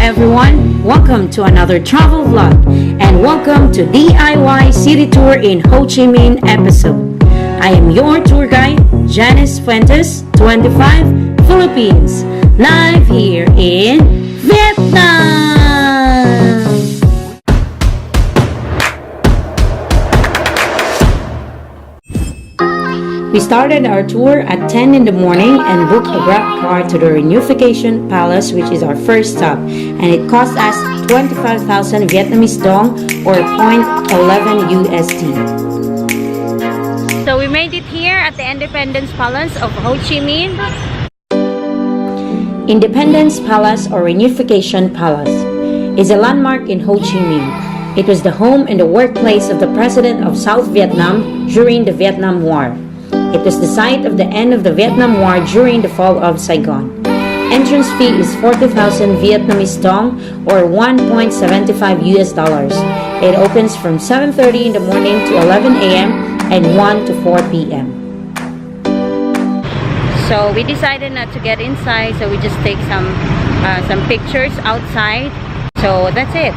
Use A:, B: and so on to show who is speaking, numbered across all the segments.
A: everyone, welcome to another travel vlog and welcome to DIY city tour in Ho Chi Minh episode. I am your tour guide, Janice Fuentes, 25, Philippines, live here in Vietnam. We started our tour at 10 in the morning and booked a Grab car to the Unification Palace, which is our first stop, and it cost us 25,000 Vietnamese dong or 0.11 USD. So we made it here at the Independence Palace of Ho Chi Minh. Independence Palace or Unification Palace is a landmark in Ho Chi Minh. It was the home and the workplace of the President of South Vietnam during the Vietnam War. It was the site of the end of the Vietnam War during the fall of Saigon. Entrance fee is 40,000 Vietnamese dong or 1.75 US dollars. It opens from 7:30 in the morning to 11 a.m. and 1 to 4 p.m. So we decided not to get inside, so we just take some pictures outside. So that's it.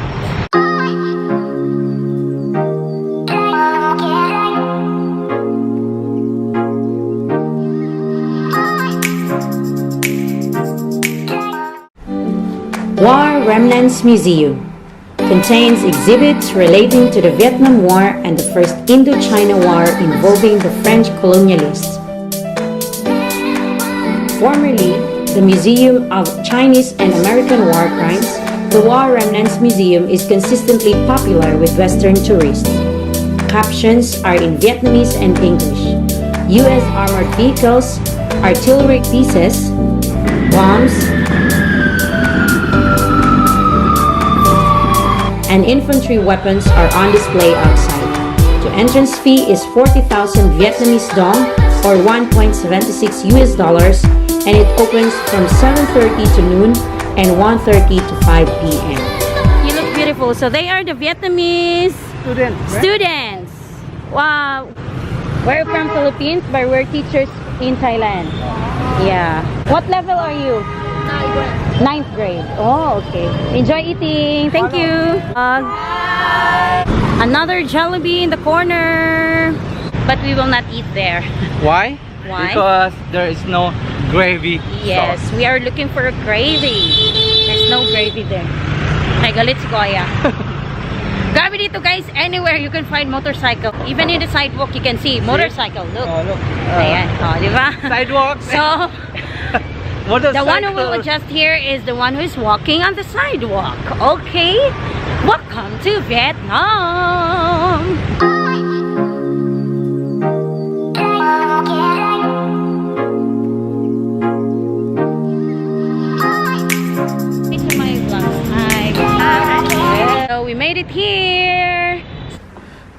A: War Remnants Museum contains exhibits relating to the Vietnam War and the First Indochina War involving the French colonialists. Formerly the Museum of Chinese and American War Crimes, the War Remnants Museum is consistently popular with Western tourists. Captions are in Vietnamese and English. U.S. armored vehicles, artillery pieces, bombs, and infantry weapons are on display outside. The entrance fee is 40,000 Vietnamese dong or 1.76 US dollars, and it opens from 7:30 to noon and 1:30 to 5 p.m. You look beautiful. So they are the Vietnamese students. Wow. We're from Philippines, but we're teachers in Thailand. Yeah. What level are you? 9th grade. Oh, okay. Enjoy eating. Thank you. Another Jollibee in the corner. But we will not eat there.
B: Why?
A: Why?
B: Because there is no gravy.
A: Yes,
B: sauce.
A: we are looking for a gravy. There's no gravy there. Teka, let's go, yeah. Grabe dito, guys. Anywhere you can find motorcycle. Even in the sidewalk, you can see motorcycle. Look.
B: Oh, look.
A: Ayan. Oh, di ba?
B: Sidewalks.
A: So, the one who will adjust here is the one who is walking on the sidewalk. Okay? Welcome to Vietnam! It's my vlog. Hi. So we made it here.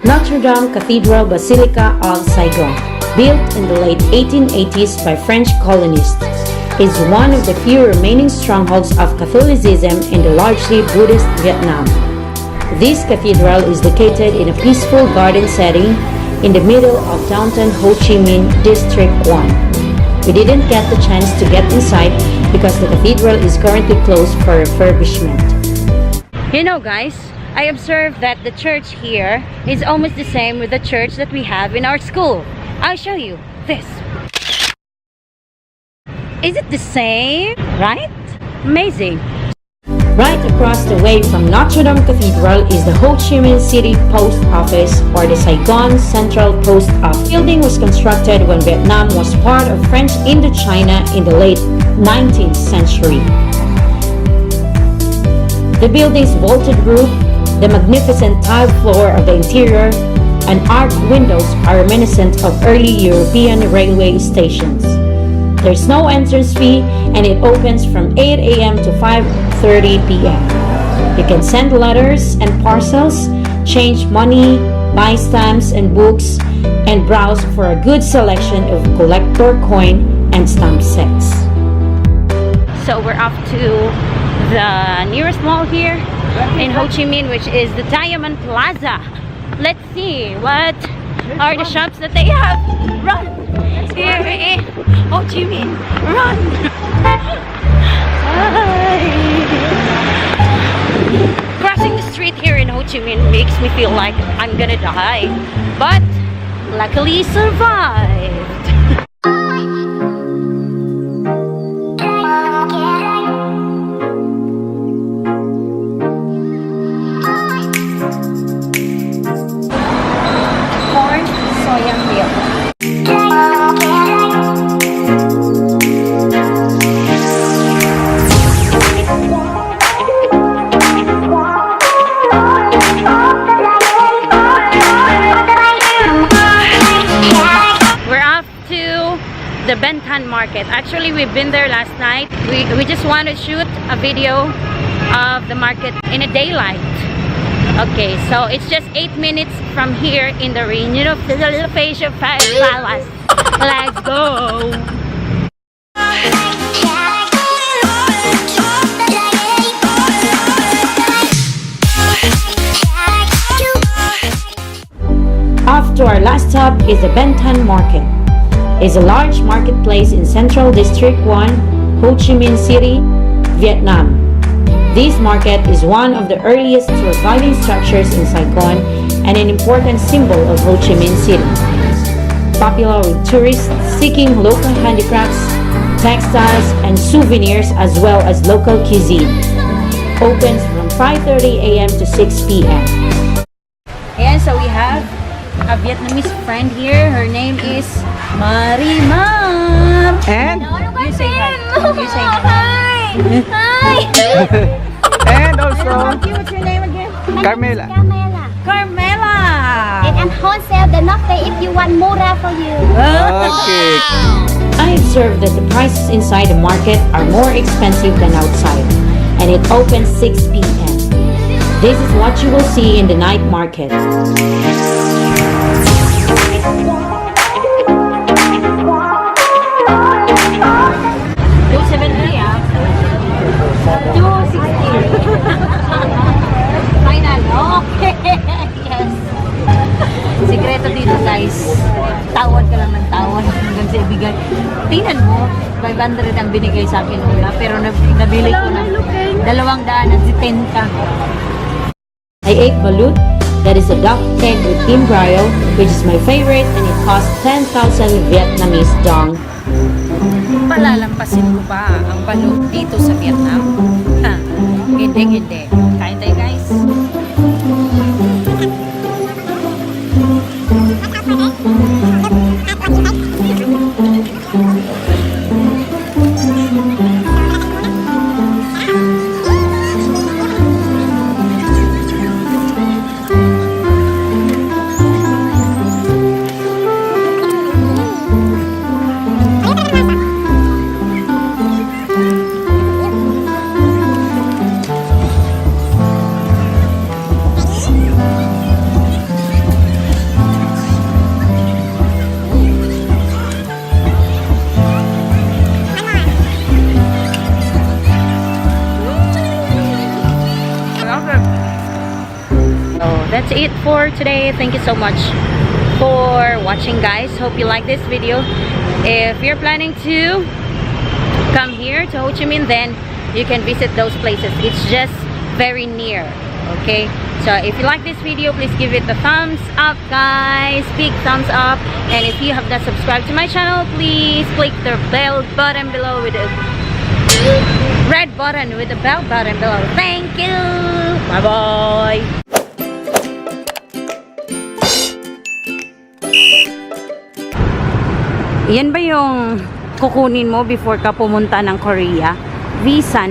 A: Notre Dame Cathedral Basilica of Saigon, built in the late 1880s by French colonists, is one of the few remaining strongholds of Catholicism in the largely Buddhist Vietnam. This cathedral is located in a peaceful garden setting in the middle of downtown Ho Chi Minh District 1. We didn't get the chance to get inside because the cathedral is currently closed for refurbishment. You know, guys, I observed that the church here is almost the same with the church that we have in our school. I'll show you this. Is it the same? Right? Amazing. Right across the way from Notre Dame Cathedral is the Ho Chi Minh City Post Office or the Saigon Central Post Office. The building was constructed when Vietnam was part of French Indochina in the late 19th century. The building's vaulted roof, the magnificent tiled floor of the interior, and arched windows are reminiscent of early European railway stations. There's no entrance fee and it opens from 8 a.m. to 5:30 p.m. You can send letters and parcels, change money, buy stamps and books, and browse for a good selection of collector coin and stamp sets. So we're off to the nearest mall here in Ho Chi Minh, which is the Diamond Plaza. Let's see what are the shops that they have. Run! Here in Ho Chi Minh, run! Hi. Chi Minh makes me feel like I'm gonna die. But luckily survived. Corn soya milk. We're off to the Bentan Market. Actually, we've been there last night. We just want to shoot a video of the market in a daylight. Okay, so it's just 8 minutes from here in the Unification Palace. Let's go! Off to our last stop is the Bentan Market. It's a large marketplace in Central District 1, Ho Chi Minh City, Vietnam. This market is one of the earliest surviving structures in Saigon and an important symbol of Ho Chi Minh City. Popular with tourists seeking local handicrafts, textiles, and souvenirs as well as local cuisine. Opens from 5:30 a.m. to 6 p.m. And so we have a Vietnamese friend here. Her name is Marimam.
B: And
A: You say hi. You say hi.
C: Hi!
B: and also
A: What's your name again?
B: Carmela.
C: Carmela.
A: Carmela.
C: And I'm wholesale the Nocte if you want mura for you.
B: Okay.
A: I observed that the prices inside the market are more expensive than outside, and it opens 6 p.m. This is what you will see in the night market. Final, okay. Yes. Sikreto dito guys, tawad ka lang ng tawad hanggang sa ibigay. Tingnan mo, 500 ang binigay sa akin una, pero nabili ko ng 200 at 10 ka. I ate balut, that is a duck egg with embryo, which is my favorite, and it cost 10,000 Vietnamese dong. Palalampasin ko ba ang balut dito sa Vietnam? Ha, hindi. Kain tayo guys. That's it for today. Thank you so much for watching guys. Hope you like this video. If you're planning to come here to Ho Chi Minh, then you can visit those places. It's just very near. Okay, so if you like this video, please give it a thumbs up guys, big thumbs up. And if you have not subscribed to my channel, please click the bell button below with the red button with the bell button below. Thank you. Bye bye. Yan ba yung kukunin mo before ka pumunta ng Korea? Visa.